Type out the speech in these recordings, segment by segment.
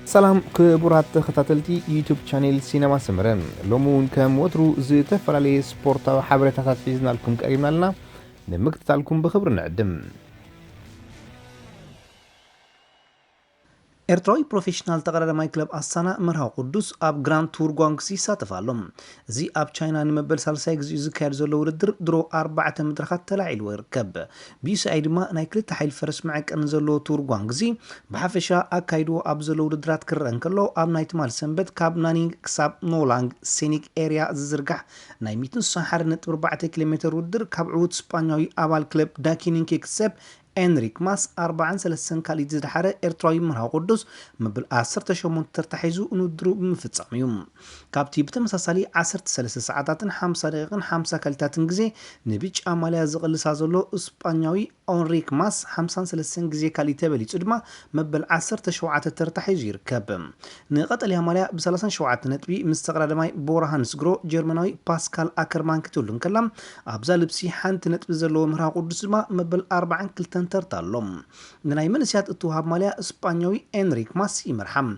سلام كبرات تختاتلتي يوتيوب شانل سينما سمرن لومون كم وترو زتفرالي سبورتا وحبرتات حيزنا لكم قريبنا لنا نمكتتالكم بخبر نعدم ኤርትራዊ ፕሮፌሽናል ተቀዳዳማይ ክለብ አሳና መርሃ ቅዱስ ኣብ ግራንድ ቱር ጓንግሲ ይሳተፋሉ። እዚ ኣብ ቻይና ንመበል ሳልሳይ ግዚኡ ዝካየድ ዘሎ ውድድር ድሮ 4 መድረኻት ተላዒሉ ይርከብ። ቢሲአይ ድማ ናይ ክልተ ሓይል ፈረስ መዐቀን ዘለዎ ቱር ጓንግሲ ብሓፈሻ ኣካይድዎ ኣብ ዘሎ ውድድራት ክረአ እንከሎ ኣብ ናይ ትማል ሰንበት ካብ ናኒንግ ክሳብ ኖላንግ ሴኒክ ኤርያ ዝዝርጋሕ ናይ 161.4 ኪሎ ሜትር ውድድር ካብ ዕዉት ስፓኛዊ ኣባል ክለብ ዳኪኒንክ ክሰብ ኤንሪክ ማስ 43 ካልኢት ዝድሓረ ኤርትራዊ መርሃ ቅዱስ መበል 18 ተርታሒዙ ንውድሩ ብምፍጻም እዩ። ካብቲ ብተመሳሳሊ 13 ሰዓታትን 50 ደቂቕን 50 ካልታትን ግዜ ንቢጫ ማልያ ዝቕልሳ ዘሎ እስፓኛዊ ኤንሪክ ማስ 53 ግዜ ካልኢት ተበሊጹ ድማ መበል 17 ተርታሒዙ ይርከብ። ንቀጠልያ ማልያ ብ37 ነጥቢ ምስ ተቀዳዳማይ ቦራሃን ስግሮ ጀርመናዊ ፓስካል አከርማን ክትውልን ከላ ኣብዛ ልብሲ ሓንቲ ነጥቢ ዘለዎ መርሃ ቅዱስ ድማ መበል 42 ተርታሎም ናይ መንስያት እትውሃብ ማልያ እስፓኛዊ ኤንሪክ ማስ ይመርሓም።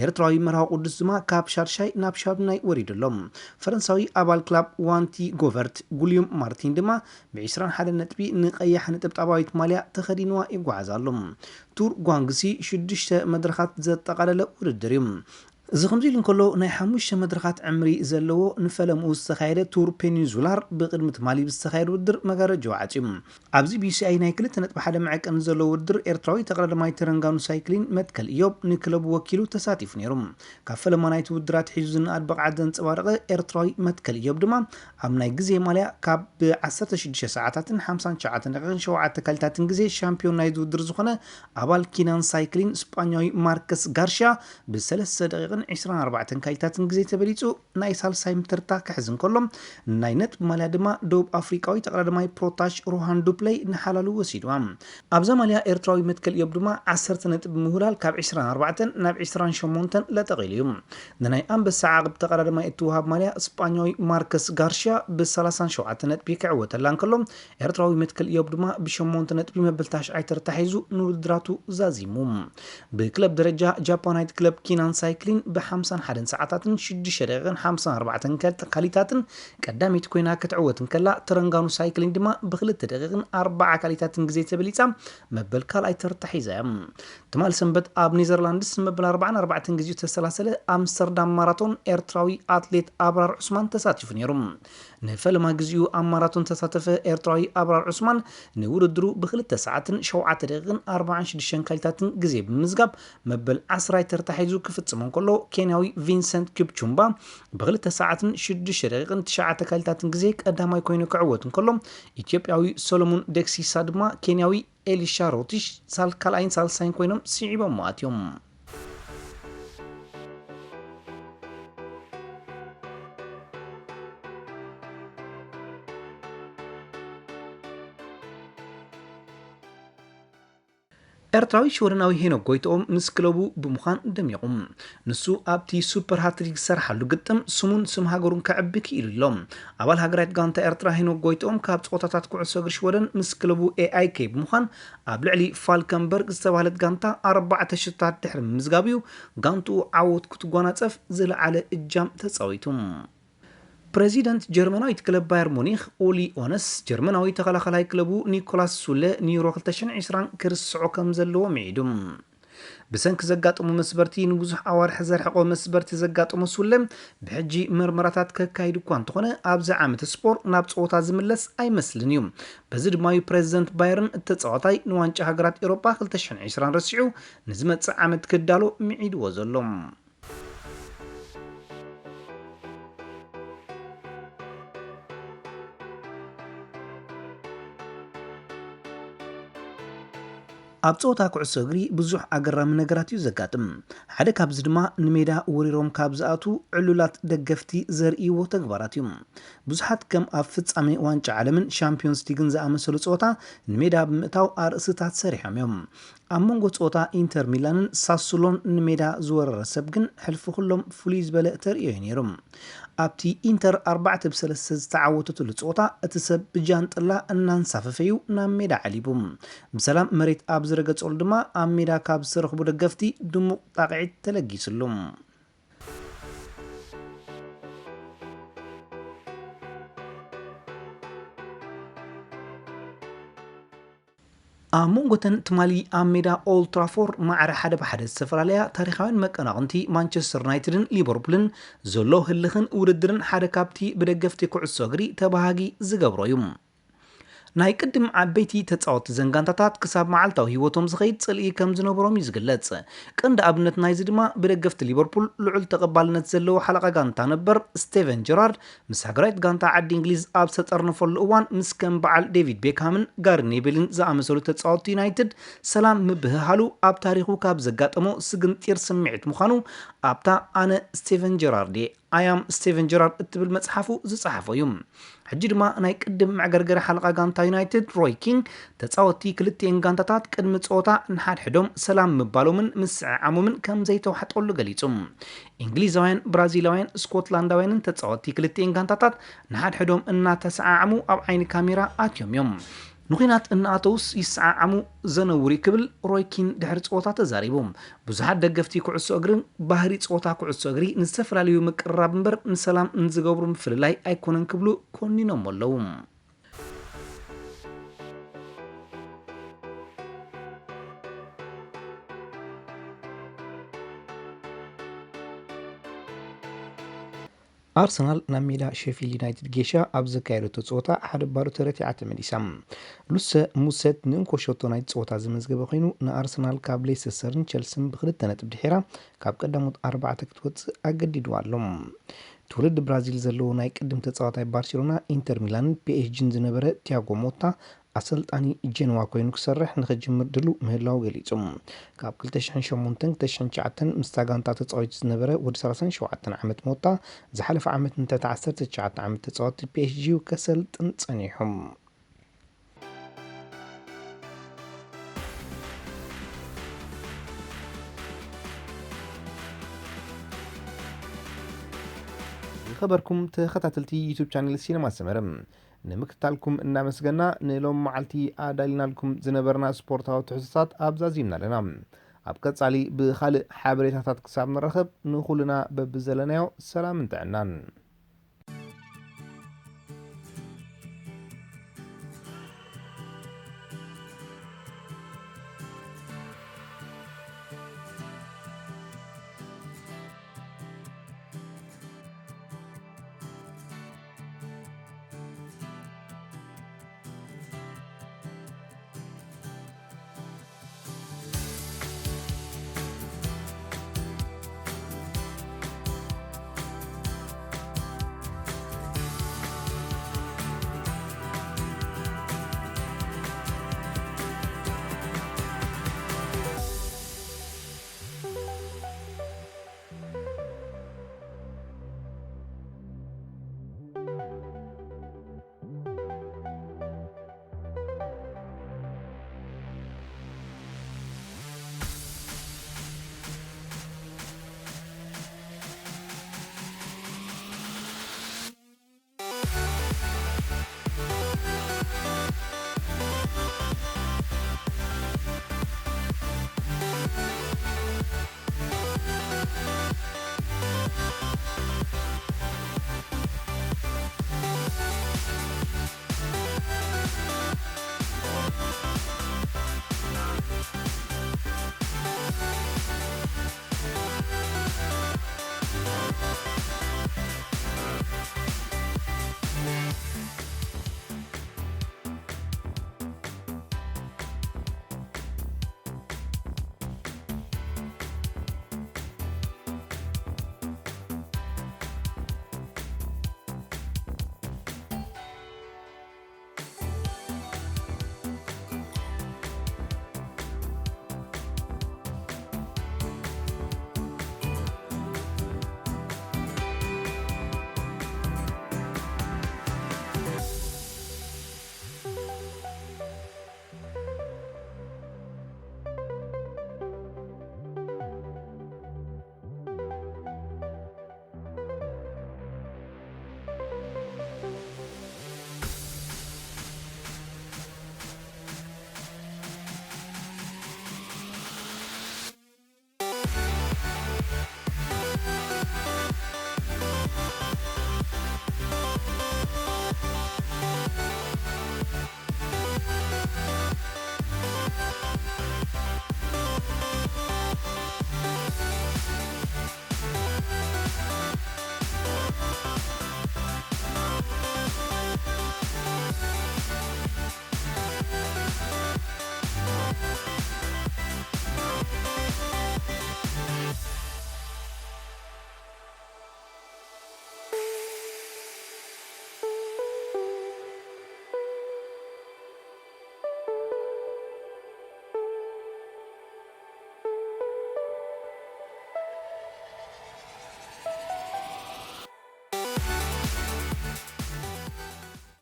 ኤርትራዊ መርሃ ቅዱስ ድማ ካብ ሻርሻይ ናብ ሻብናይ ወሪድሎም። ፈረንሳዊ ኣባል ክላብ ዋንቲ ጎቨርት ጉሊዮም ማርቲን ድማ ብ21 ነጥቢ ንቀያሕ ነጥብጣባዊት ማልያ ተኸዲንዋ ይጓዓዛሉ። ቱር ጓንግሲ 6 መድረኻት ዘጠቃለለ ውድድር እዩ። እዚ ከምዚ ኢሉ እንከሎ ናይ 5 መድረኻት ዕምሪ ዘለዎ ንፈለምኡ ዝተኻየደ ቱር ፔኒንሱላር ብቅድሚ ትማሊ ዝተኻየደ ውድድር መጋረጃ ዋዕፂ። ኣብዚ ቢሲአይ ናይ 2.1 መዐቀን ዘለዎ ውድድር ኤርትራዊ ተቀዳዳማይ ተረንጋኑ ሳይክሊን መትከል ኢዮብ ንክለቡ ወኪሉ ተሳቲፉ ነይሩ። ካብ ፈለማ ናይቲ ውድድራት ሒዙ ዝነኣድ ብቕዓት ዘንፀባረቐ ኤርትራዊ መትከል ኢዮብ ድማ ኣብ ናይ ግዜ ማልያ ካብ ብ16 ሰዓታትን 59 ደቂቕን 7 ካልታትን ግዜ ሻምፒዮን ናይ ውድድር ዝኾነ ኣባል ኪናን ሳይክሊን ስፓኛዊ ማርከስ ጋርሻ ብ3 ደቂቕን 24 ካልታትን ግዜ ተበሊጹ ናይ ሳልሳይ ምትርታ ክሕዝን ከሎም ናይ ነጥብ ማልያ ድማ ደቡብ አፍሪካዊ ተቀዳዳማይ ፕሮታሽ ሮሃን ዱፕሌይ ንሓላሉ ወሲድዋ። ኣብዛ ማልያ ኤርትራዊ መትከል ኢዮብ ድማ 10 ነጥብ ምህላል ካብ 24 ናብ 28 ለጠቂሉ እዩ። ንናይ ኣንበሳ ዓቅብ ተቀዳዳማይ እትውሃብ ማልያ እስፓኛዊ ማርከስ ጋርሻ ብ37 ነጥቢ ክዕወተላ እንከሎ ኤርትራዊ መትከል ኢዮብ ድማ ብ8 ነጥቢ መበል ታሽዓይ ተርታሒዙ ንውድድራቱ ዛዚሙ። ብክለብ ደረጃ ጃፓናዊት ክለብ ኪናን ሳይክሊን ب51 ሰዓታትን 6 ደቂቕን 54 ካልታትን ቀዳሚት ኮይና ክትዕወትን ከላ ተረንጋኑ ሳይክሊን ድማ ብ2 ደቂቕን 40 ካልታትን ግዜ ተበሊጻ መበል ካልኣይ ተርታሒዛ። ትማል ሰንበት ኣብ ኔዘርላንድስ መበል 44 ግዜ ተሰላሰለ ኣምስተርዳም ማራቶን ኤርትራዊ ኣትሌት አብራር ዑስማን ተሳቲፉ ነይሩ። ንፈለማ ግዚኡ ኣብ ማራቶን ተሳተፈ ኤርትራዊ አብራር ዑስማን ንውድድሩ ብ2 ሰዓትን 7 ደቂቕን 46 ካልታትን ግዜ ብምዝጋብ መበል 10 ተርታሒዙ ክፍጽም እንከሎ ኬንያዊ ቪንሰንት ኪፕቹምባ ብ2 ሰዓትን 6 ደቂቕን 9 ካልታትን ግዜ ቀዳማይ ኮይኑ ክዕወት እንከሎ ኢትዮጵያዊ ሶሎሞን ደክሲሳ ድማ ኬንያዊ ኤሊሻ ሮቲሽ ካልኣይን ሳልሳይን ኮይኖም ስዒቦም ማእትዮም። ኤርትራዊ ሽወርናዊ ሄኖክ ጎይቶኦም ምስ ክለቡ ብምዃን ደሚቖም ንሱ ኣብቲ ሱፐር ሃትሪክ ዝሰርሓሉ ግጥም ስሙን ስም ሃገሩን ከዕቢ ክኢሉሎም። ኣባል ሃገራዊት ጋንታ ኤርትራ ሄኖክ ጎይቶኦም ካብ ፀወታታት ኩዕሶ እግሪ ሽወደን ምስ ክለቡ ኤኣይኬ ብምዃን ኣብ ልዕሊ ፋልከንበርግ ዝተባሃለት ጋንታ 4 ሽታት ድሕሪ ምዝጋብ እዩ ጋንትኡ ዓወት ክትጓናፀፍ ዝለዓለ እጃም ተፃዊቱ። ፕሬዚደንት ጀርመናዊት ክለብ ባየር ሙኒክ ኦሊ ኦነስ ጀርመናዊ ተኸላኻላይ ክለቡ ኒኮላስ ሱለ ኒሮ 2020 ክርስዖ ከም ዘለዎ ሚዒዱ። ብሰንኪ ዘጋጥሙ መስበርቲ ንብዙሕ ኣዋርሒ ዘርሕቆ መስበርቲ ዘጋጥሙ ሱለ ብሕጂ ምርመራታት ከካይድ እኳ እንተኾነ ኣብዚ ዓመት ስፖር ናብ ፀወታ ዝምለስ ኣይመስልን እዩ። በዚ ድማ ፕሬዚደንት ባየርን እተፃዋታይ ንዋንጫ ሃገራት ኤውሮጳ 2020 ረሲዑ ንዝመፅእ ዓመት ክዳሎ ሚዒድዎ ዘሎ። ኣብ ፀወታ ኩዕሶ እግሪ ብዙሕ ኣገራሚ ነገራት እዩ ዘጋጥም። ሓደ ካብዚ ድማ ንሜዳ ወሪሮም ካብ ዝኣቱ ዕሉላት ደገፍቲ ዘርእይዎ ተግባራት እዩ። ብዙሓት ከም ኣብ ፍጻሜ ዋንጫ ዓለምን ሻምፒዮንስ ሊግን ዝኣመሰሉ ፀወታ ንሜዳ ብምእታው ኣርእስታት ሰሪሖም እዮም። أمونغو تصوتا إنتر ميلان ساسولون نميدا زور سبقن حلفو كلهم فليز بلأتر يهنيرم أبتي إنتر 4-3 تعاوتو لتصوتا اتسب بجانت الله أنان ساففيو نام ميدا عليبوم بسلام مريت أبزرقت أولدما أم ميدا كاب سرخ بودقفتي دمو طاقعي تلقي سلوم أمونغوتن تمالي أميدا أولد ترافور مع حدا بحد السفر عليها تاريخيا مكانغنتي مانشستر يونايتدن ليفربولن زلو هلخن وردرن حدا كابتي بدقفتي كعسوغري تباهاجي زقبرويوم ናይ ቅድም ዓበይቲ ተጻወት ዘንጋንታታት ክሳብ መዓልታዊ ህይወቶም ዝኸይድ ጽልኢ ከም ዝነበሮም ይዝግለጽ ቀንዲ ኣብነት ናይዚ ድማ ብደገፍቲ ሊቨርፑል ልዑል ተቐባልነት ዘለዎ ሓለቓ ጋንታ ነበር ስቴቨን ጀራርድ ምስ ሃገራዊት ጋንታ ዓዲ እንግሊዝ ኣብ ዝተጠርነፈሉ እዋን ምስ ከም በዓል ዴቪድ ቤክሃምን ጋሪ ኔቪልን ዝኣመሰሉ ተጻወትቲ ዩናይትድ ሰላም ምብህሃሉ ኣብ ታሪኹ ካብ ዘጋጠሞ ስግንጢር ስምዒት ምዃኑ ኣብታ ኣነ ስቴቨን ጀራርድ አያም ስቴቨን ጀራርድ እትብል መጽሓፉ ዝጽሓፈ እዩ ሕጂ ድማ ናይ ቅድም መዕገርገር ሓለቓ ጋንታ ዩናይትድ ሮይ ኪንግ ተጻወቲ ክልቲአን ጋንታታት ቅድሚ ጾታ ንሓድሕዶም ሰላም ምባሎምን ምስዕዓሞምን ከም ዘይተዋሕጠሉ ገሊጹ እንግሊዛውያን ብራዚላውያን ስኮትላንዳውያንን ተጻወቲ ክልቲአን ጋንታታት ንሓድሕዶም እናተሰዓዓሙ ኣብ ዓይኒ ካሜራ ኣትዮም እዮም ንኹናት እናኣተውስ ይሰዓዓሙ ዘነውሪ ክብል ሮይኪን ድሕሪ ጾታ ተዛሪቦም ብዙሓት ደገፍቲ ኩዕሶ እግርን ባህሪ ጾታ ኩዕሶ እግሪ ንዝተፈላለዩ ምቅርራብ እምበር ንሰላም እንዝገብሩ ምፍልላይ ኣይኮነን ክብሉ ኮኒኖም ኣለዉ أرسنال نميدا شيفيلد يونايتد جيشا أبز كايرو تصوتا أحد بارو ترتي عتمديسام لسه موسات ننكو شوتو نايت صوتا زمزغ بخينو نا أرسنال كابلي سسرن تشلسن بخدت تنت بدحيرا كاب قدمت 4 تكتوت أجددوا لهم تولد برازيل زلو ناي قدم تصاوتاي بارسلونا انتر ميلان بي اس جي زنبره تياغو موتا أسلطاني جنوا كوينو كسرح نخجمر دلو مهلاو غليصم كاب 2008 مستغانتا تصاوت زنبره ود 37 عمت موتا زحلف عمت انت 19 عمت تصاوت بي اس جي وكسلطن صنيحهم خبركم تخطاتلتي يوتيوب شانل سينما سمرم نمكتالكم إن مسجنا نلوم معلتي أدلنا لكم زنبرنا سبورتها وتحسسات أبزازيمنا لنا أبكت علي بخالق حابريتات كساب نرخب نخلنا ببزلنا سلام انتعنان